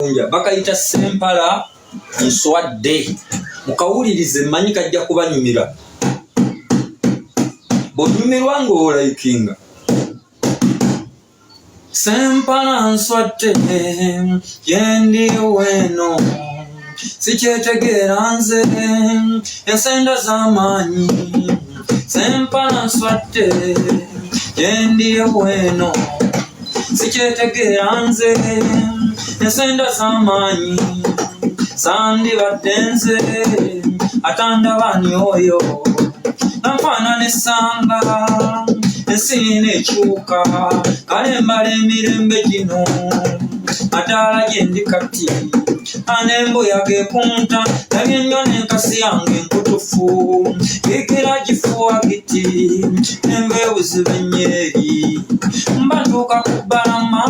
bakayita Sempala Nswadde mukawulirize manyi kajja kubanyumira bonyumirwa ng'olayikinga Sempala Nswadde yendi weno sikyetegeera nze ensenda z'amaanyi Sempala Nswadde yendi weno sikyetegeera nze ensenda z'amaanyi sandibadde nze atandabani oyo nanfaanana essanga ensi n'ekyuka kale mbala emirembe gino adaala gye ndi kati anembuyaga ekunta nabye nnyo n'enkasi yange enkutufu yigira gifuwa giti enveebuziba ennyeri mbatuuka ku bbalama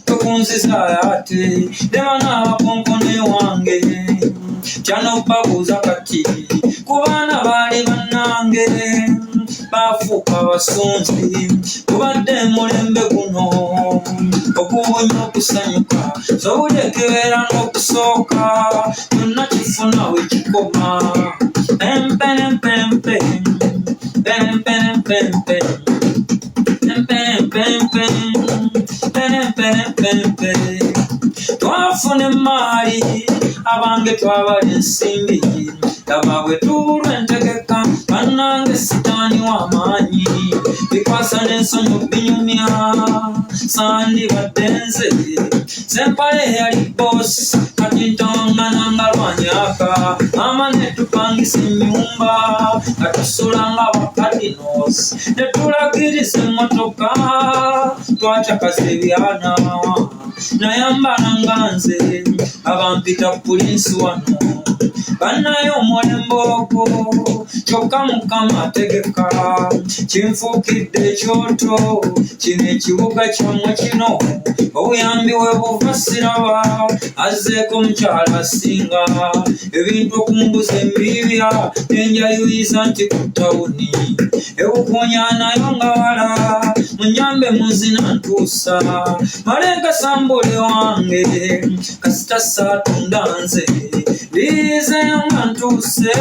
tokunziza ate lema n'abakonkone wange kyanobabuuza kati ku baana baali bannange bafuuka abasunzi kubadde mulembe guno okubunya okusanyuka sobulyekebeera n'okusooka byonna kifuna we kikoma empenempenempe penempenempe empenempenempe twafuna emaali abange twabala ensimbi laba bwe tuulwa entegeka bannange sitaani w'amaanyi bikwasa n'ensonyi binyumya sandibadde nze Sempala eyali boosi kati ntongananga lwanyaka mama netupangisa ennyumba nga tusula nga bakadinosi netulagiriza emmotoka twacakaza ebyana nayambalanga nze abampita pulinsi wano bannayo omulembe ogwo kyokka mukama ategeka kinfuukidde ekyoto kino ekibuga kyammwe kino obuyambi we buva siraba azzeeko mukyala asinga ebintu okumbuza embibya nenjayuliza nti ku tawuni ebukunya nayo nga wala munyambe muzina ntuusa malenga sambule wange kasita saatunda nze lize nga ntuuse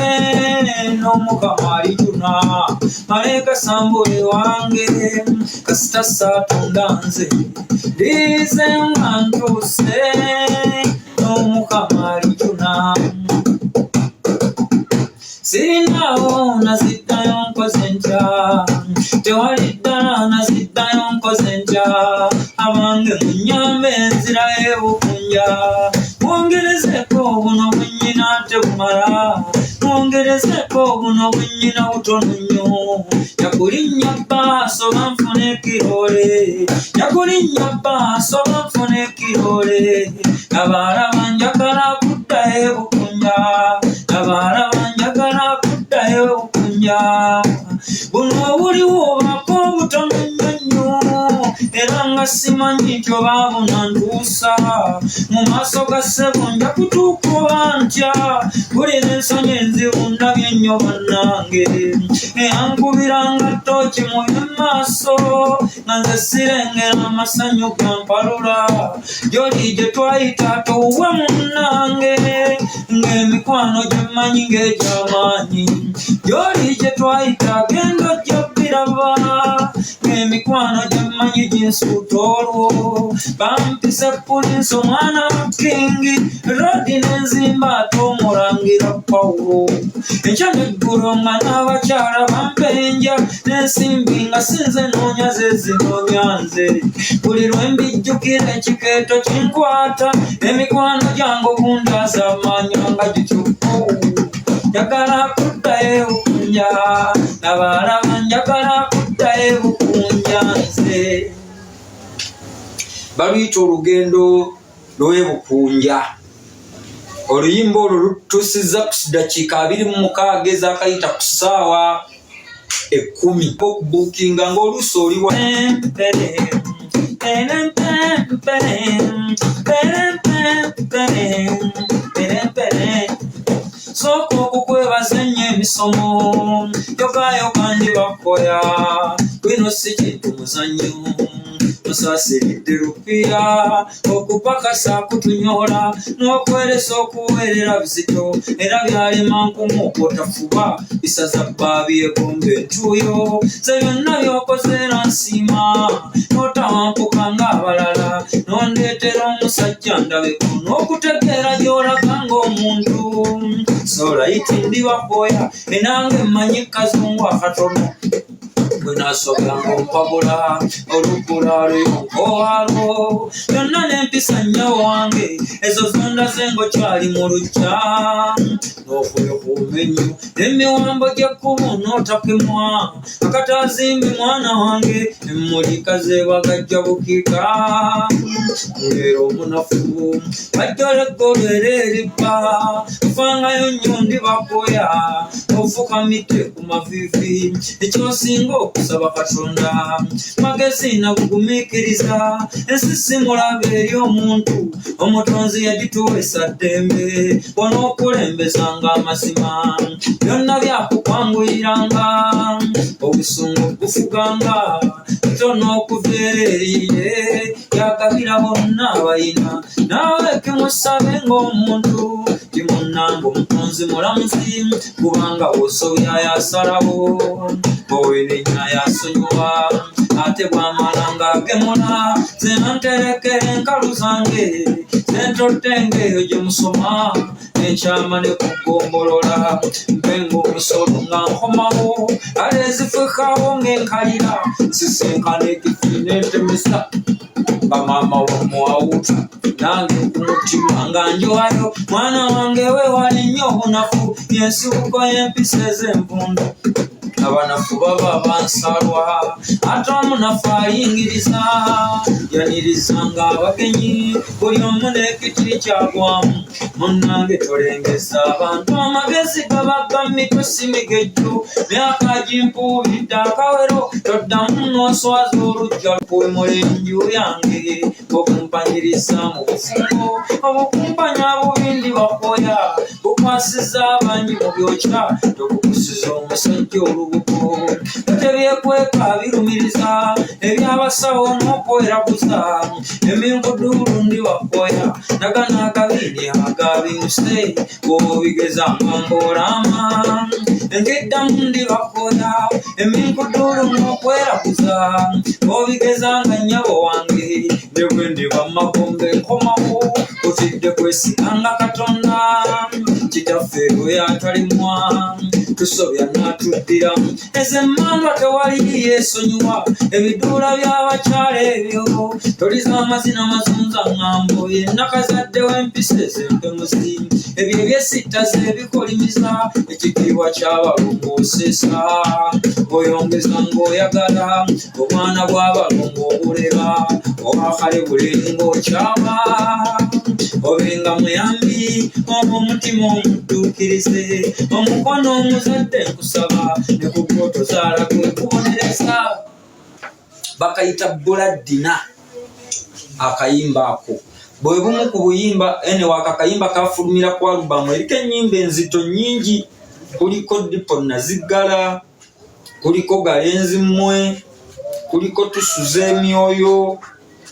n'omukama alijuna malenga sambule wange kasita saatunda nze lize nga ntuuse n'omukama alijuna sirinawo naziddayo nkoze ntya tewali ddala naziddayo nkoze ntya abange munyambe enzira y'ebukunja mwongerezeeko buno bwennyina tebumala mwongerezeeko buno bwennyina butono nnyo yakulinnya bbaaso banfuna ekirole yakulinnya bbaaso banfuna ekirole abaala banjagala kuddayo ebukunja abaala banjagala kuddayo ebukunja buno obuliwo obako obutono nnyo era nga simanyi kyoba bunantuusa mu maaso ga ssebo nja kutuuka oba ntya buli n'ensonyi enzibu ndabye nnyo bannange eyankubiranga ttooki mu maaso nga nze sirengera amasanyu gampalula gy'oli gye twayita towuwe munnange ng'emikwano gye mmanyi ng'egy'amaanyi gy'oli gye twayita genda ojja biraba ng'emikwano gye mmanyi ginsuuta olwo bampise pulinsi omwana wa kingi rodi n'enzimba ate omulangira Pawulo enkya n'eggulo nga n'abakyala bampenja n'ensimbi nga sinze noonya ze zinoonya nze buli lwe mbijjukira ekikeeto kinkwata emikwano gyange ogundaaza amaanyi nga gikyuka njagala kuddayo ebukunja abalaba njagala kuddayo ebukunja nze baluyita olugendo lw'ebukunja oluyimba olwo lutuusizza ku dakiika 26 ezakayita ku ssaawa 10 okubuukinga ng'oluusi oliwa sooka okukwebaza ennyo emisomo yogayoga ndi bakoya bino si kintu muzannyo musasiridde lupiira okupakasa kutunyola n'okweresa okuweerera bizito era byalema nkumu okwotafuba bisaza bbaabi egomba entuuyo ze byonna by'okozeera nsiima n'otawampuka ng'abalala n'ondeetera omusajja ndabeko n'okutegeera gy'olaga ng'omuntu solayiti ndi bakoya enange mmanyi kazungu akatono bwe naasobanga ompabula olukula luyonkoalo byonna n'empisa nnyo wange ezo zonda zengo kyali mu lujja n'okuyoka omenyo n'emiwambo gy'ekkubo n'otakemwa akataazimbi mwana wange emmulika zeebagajja bukiika leero omunafu bajjola eggolo era eribba kufangayo nnyo ndi bakoya ofukamidde ku maviivi ekyosinga okusaba Katonda magezi nabugumiikiriza ensi si mulabe eri omuntu omutonzi yagituweesa ddembe onookulembezanga amazima byonna byakukwanguyiranga obusungu bufuganga tono okuveereriire yagabira bonna abayina naawe kimusabe ng'omuntu kimunnanga omutonzi mulamuzi kubanga bw'osobya yasalawo bw'owenenya yasonyiwa ate bw'amalanga agemula zena nterekera enkalu zange zentodde ng'eyo gye musoma enkyama ne kugombolola mpenga omusolo nga nkomawo ale ezifukawo ng'enkalira nsisenkana ekifi n'entemesa nga maama wamwawuta nange ku mutima nga njowayo mwana wange weewali nnyo obunafu yensibuko y'empisa ez'envundu abanafu baba bansalwa ate omunafu ayingiriza yanirizanga abagenyi buli omu n'ekiti kyagwamu munnange tolengeza abantu amagezi gabaga mitosi migejju myaka gimpuulidde akawero toddamu n'oswaza olujja lukuwemula enju yange okumpanyiriza mu bufumo obukumpanya bubindi bakoya bukwasiza abangi mu byokya tokukusiza omusajja olubugo tebyekweka birumiriza ebyabasawo n'okweraguza eminkuduulu ndi bakoya nagana agabindi agabinuse bw'obigezanga ng'olama engeddamu ndi bakoya eminkuduulu n'okweraguza bw'obigezanga nnyabo wange ne bwe ndiba magombe nkomawo otidde kwesiganga Katonda kitaffe lwe yatalimwa tusobya n'atuddira ez'emmandwa tewali yeesonyiwa ebiduula by'abakyala ebyo toliza amazina mazunza ŋŋambo yenna kazadde w'empisa ez'empemuzi ebyo ebyesittaza ebikolimiza ekitiibwa ky'abalongooseesa oyongeza ng'oyagala obwana bw'abalongo obulera obakale bulenga okyama obenga muyambi omutima omudduukirize omukono omuzadde nkusaba ne ku gwotozaala gwe kubonereza bakayita Buladina akayimba ako bwe bumu ku buyimba waka akayimba kafulumira ku alubamu eriko ennyimba enzito nnyingi kuliko Dipo Naziggala kuliko Galenzi mmwe kuliko Tusuze emyoyo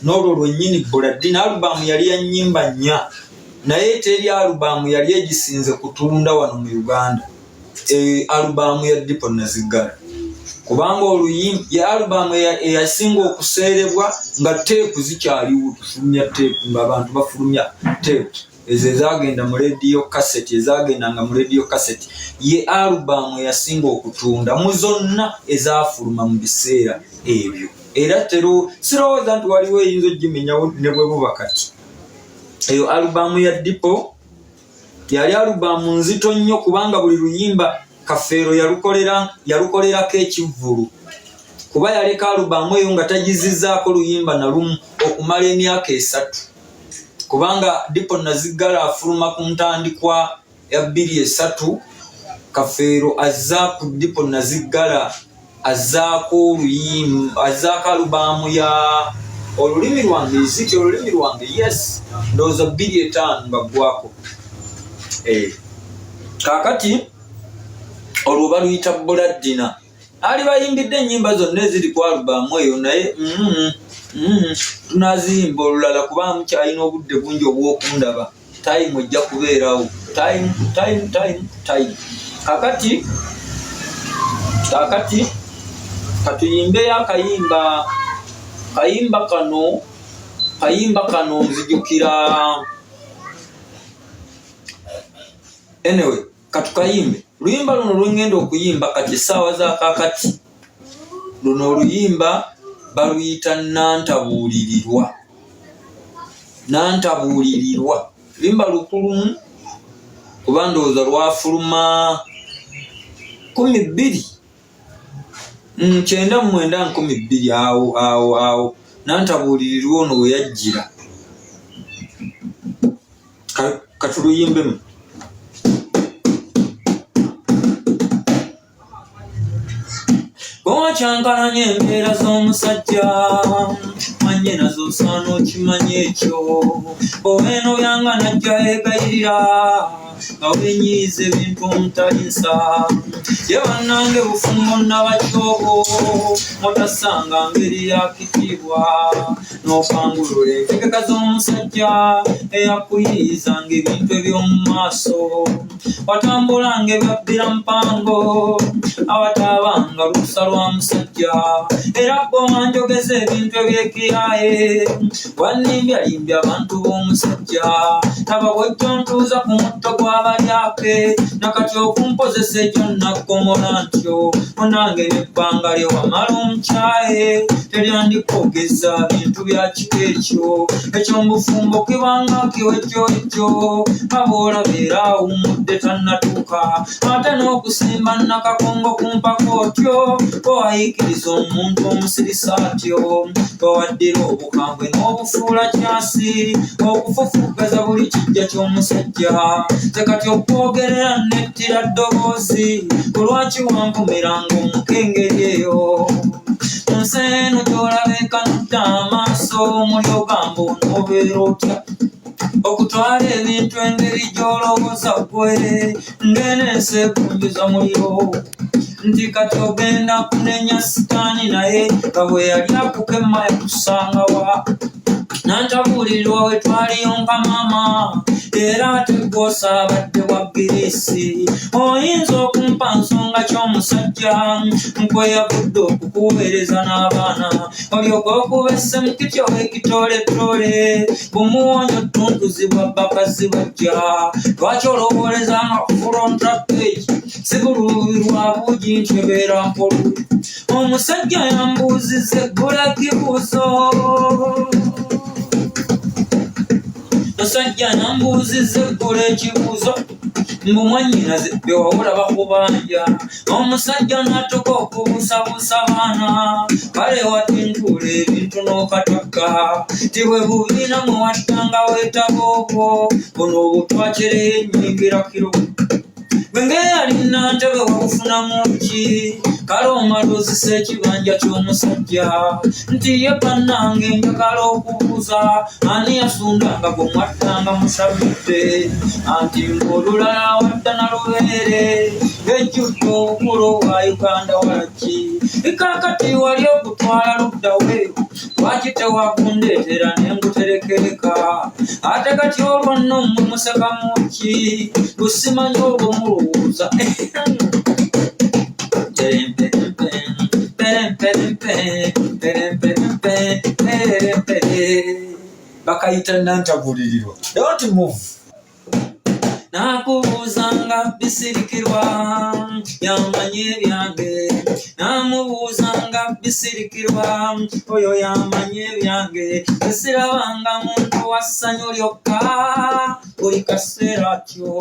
n'olwo lwennyini Buladina alubamu yali ya nnyimba nnya naye teri alubamu yali egisinze kutunda wano mu Uganda alubamu ya Dipo Naziggala kubanga oluyimba ya alubamu eyasinga okuseerebwa nga teepu zikyaliwo tufulumya teepu ng'abantu bafulumya teepu ezo ezagenda mu radio cassette ezagendanga mu radio cassette ye alubamu eyasinga okutunda mu zonna ezafuluma mu biseera ebyo era sirowooza nti waliwo eyinza ogimenyawo ne bwe buba kati eyo alubamu ya Dipo yali alubamu nzito nnyo kubanga buli luyimba Kafeero yalukolerako ekivvulu kuba yaleka alubamu eyo nga tagizizaako luyimba na lumu okumala emyaka 3 kubanga Dipo Naziggala afuluma ku ntandikwa ya 2003 Kafeero azza ku Dipo Naziggala azzaako alubamu ya olulimi lwange iziki olulimi lwange yes ndowooza 2005 baggwako kaakati olwo baluyita Buladina ali bayimbidde ennyimba zonna eziri ku alubamu eyo naye tunazimba olulala kuba mukyalina obudde bungi obw'okundaba. Time ojja kubeerawo. Time. Kakati katuyimbeyo akayimba kano nzijukira. Anyway, katukayimbe. Luyimba luno lwengenda okuyimba kati essaawa za kakati. Luno oluyimba baluyita Nantabuulirirwa. Luyimba lukulu kuba ndowooza lwafuluma 12 9 awo Nantabuulirirwa ono we yajjira. Katuluyimbemu. Bw'okyankalanya embeera z'omusajja manye nazo osaana okimanya ekyo. Bw'obeeno byanga najja yeegayirira nga wenyiiza ebintu omutalinsa. Ye bannange bufumbo nabajoobo motasanga ngeri yakitiibwa n'okangulula entegeka z'omusajja eyakuyiyizanga ebintu eby'omu maaso. Watambulanga ebyabbira mpango awataabanga lukusa lwa musajja. Era bw'owanjogeza ebintu ebyekiraaye wannimbyayimbya abantu b'omusajja. Taba bw'ojja ontuuza ku mutto gw'abalyake nakati okumpozesa ekyo nakkomola ntyo. Munange n'ebbanga lye wamala omukyaye teryandikogeza bintu bya kiko ekyo. Eky'omufumbo kibanga kiwejjoejjo ab'olabeera awummudde tannatuuka. Ate n'okusimba nakakongo kumpaka otyo bw'owayiikiriza omuntu omusirisa atyo. Bwewaddira obukambwe n'obufuula kyasi okufufugaza buli kijja ky'omusajja. Tekati okwogerera nettira ddoboozi olwaki wanvumiranga omukengeri eyo. Nsi eno gy'olabeekanudde amaaso muli ogamba onoobeera otya okutwala ebintu engeri gy'olowooza ggwe ng'enensi ekunjuza muliro. Nti kati ogenda kunenya sitaani naye nga bwe yali akukema yakusangawa. Nantabuulirirwa we twaliyonka maama era ate gw'osaabadde bwa ggiriisi. Oyinza okumpa nsonga ky'omusajja nkweyavudde okukuweereza n'abaana olyoke okuba essemukityo w'ekitooletoole bumuwonyo tuntuzibwa bakazi bajja. Lwaki olowooleza nga front page sibulubirwa buugi ntebeera mpolu. Omusajja yambuuzizza eggula kibuuzo. Omusajja yambuuzizza eggula ekibuuzo mbu mwannyinaze bye wawula bakubanja. Omusajja n'attoka okubuusabuusa baana kale watintuula ebintu n'okataka. Ti bwe bubiina mwe wattanga weetaba obwo buno obutwakyereye ennyingira kiro. Bwenge yali Nantebe wabufunamu ki? Kale omala ozisa ekibanja ky'omusajja nti ye bannange njagala okubuuza ani yasundanga gwe mwattanga musabidde anti ng'olulala wadda na lubeere ejjudde obukulu bwa Uganda walaki. Kaakati wali okutwala luddawe lwaki tewakundeetera ne nguterekereka. Ate kati olwo nno mmwe musekamu ki? Lusimanyi olwo mulowooza. Bakayita Nantabuulirirwa. Don't move. Nakubuuzanga bisirikirwa yamanye ebyange. Namubuuzanga bisirikirwa oyo yamanye ebyange. Esirabanga muntu wa ssanyu lyokka buli kaseera atyo.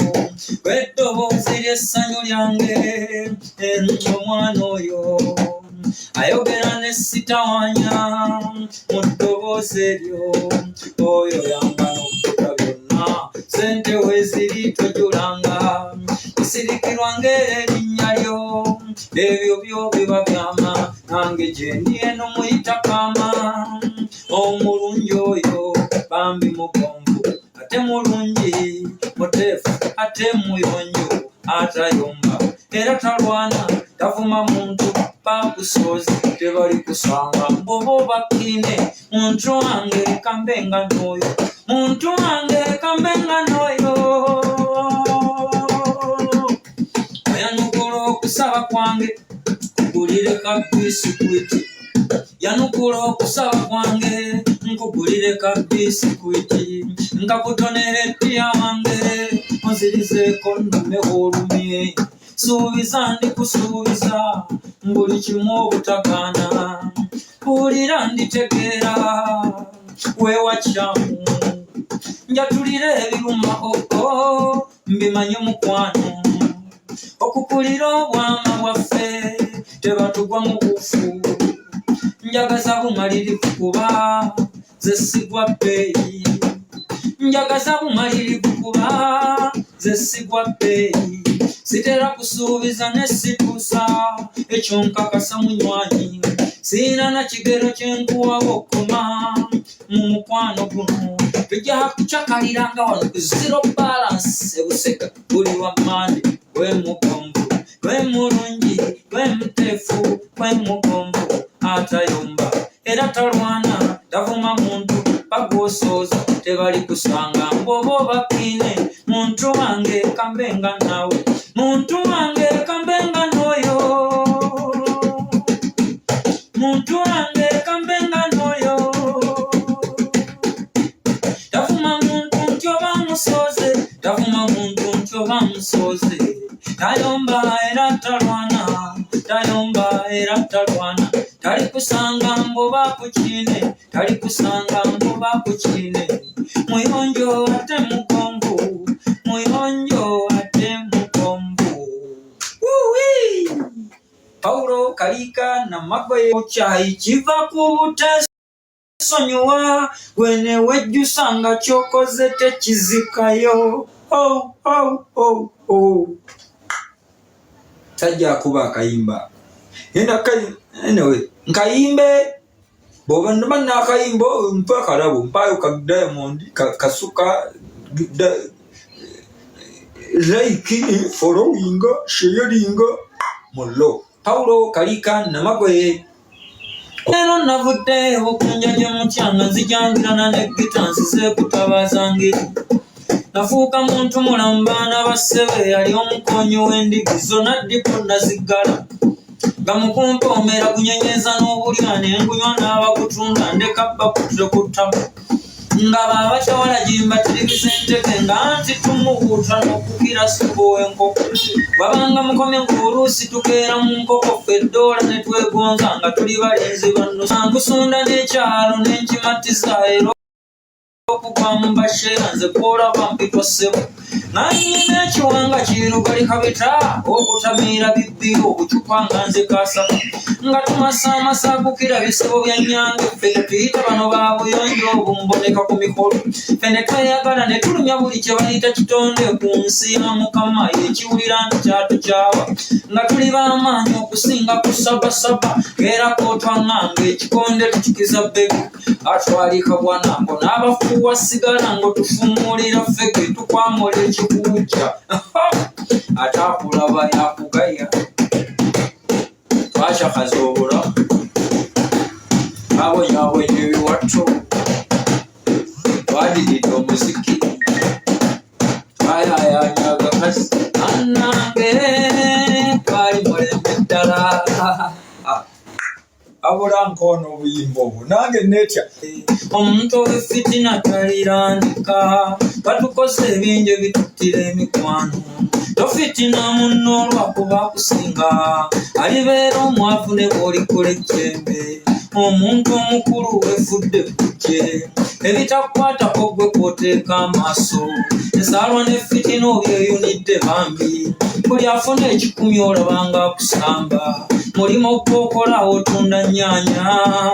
Eddoboozi ly'essanyu lyange omwana oyo ayogera ne sitawaanya mu ddoboozi eryo. Oyo yamba n'okkuta byonna sente weeziri tojulanga. Bisirikirwa ng'era erinnya lyo ebyo byo biba byama. Nange gye ndi eno muyita kaama. Omulungi oyo bambi mugonvu ate mulungi muteefu ate muyonjo atayomba era talwana tavuma muntu bakusozi tebali kusanga mbobo bakine muntu wange kambenga noyo muntu wange kambenga noyo yanukula okusaba kwange kugulire ka bisikwiti yanukula okusaba kwange nkugulire ka bisikwiti nkakutonere pia wange onzirizeko nnume olumye suubiza ndikusuubiza buli kimu obutagaana mpulira nditegeera weewakyamu njatulira ebiruma mbimanye mukwano okukulira obwama bwaffe tebatugwa mu bufu njagaza bumalirivu kuba zesigwa bbeeyi njagaza bumalirivu kuba zesigwa bbeeyi sitera kusuubiza ne situusa ekyo nkakasa munywanyi sina na kigero kyenkuwabo okoma mu mukwano guno tujja kucakalira nga wano zero balance ebuseka buli wammande gwe mugomvu gwe mulungi gwe muteefu gwe mugomvu atayomba era talwana tavuma muntu bagwosooza tebali kusanga mbobo bakine muntu wange kambenga nawe muntu wange kambenga noyo muntu wange kambenga noyo tavuma muntu ntyoba musoze tavuma muntu ntyoba musoze tayomba era talwana tayomba era talwana tali kusanga mboba kukine tali kusanga mboba kukine muyonjo ate mugomvu muyonjo ate mugomvu Paulo Kalika na Magoye Chai kiva kutasonyiwa gwene wejjusanga kyokoze tekizikayo tajja kuba akayimba anyway nkayimbe boba ndimana akayimbo mpa kalabo mpayo ka Diamond kasuka like following sharing mullo Paulo Kalika na Magoye eno navudde okunja gye mutyanga nzijangirana ne gita nsize kutabaza ngeri nafuuka muntu mulamu baana bassebe yali omukonyo w'endigizo naddiko nazigala gamukumpoomera kunyenyeza n'obulyane engunywa n'abakutunda ndeka bakutire ku ttamu nga babakyawala jimba tiribisenteke nga nti tumubuuta n'okukira sibo w'enkoko babanga mukomye ng'oluusi tukeera mu nkoko ffe eddoola ne twegonza nga tuli balenzi banno nkusunda n'ekyalo n'enkimatiza era okugwamu basheera nze kwolaba mpitwa ssebo nanyina ekiwanga kirugali kabita okutamiira bibbiro obucupa nga nze kasama nga tumasamasagukira bisebo bya nyange ffe tuyita bano ba buyonjo obumboneka ku mikolo ffe ne tweyagala ne tulumya buli kye bayita kitonde ku nsi ya Mukama yekiwulira ntikyatukyaba nga tuli b'amaanyi okusinga ku sabasaba era kootwaŋŋanga ekikonde tukikiza bbegu atwalika bwanambo n'abafuuwa sigala ng'otufumuulira ffe ge tukwamola ekikuuja ate akulaba yakugaya twakyakaza obulamu abonyabonye ebiwatto twadididde omuziki twayayanyaga kasi annange twali mulembe ddala abula nkono obuyimba obwo nange netya omuntu ow'effitina talirandika batukoze ebingi ebituttira emikwano tofitina munno olwakuba akusinga alibeera omwavu ne bw'olikola ejjembe omuntu omukulu wefudde kujje ebitakwatako gwe kwoteeka amaaso esaalwa n'effitina obyeyunidde bambi buli afuna ekikumi olabanga akusamba mulimo okwokola otunda nnyaanya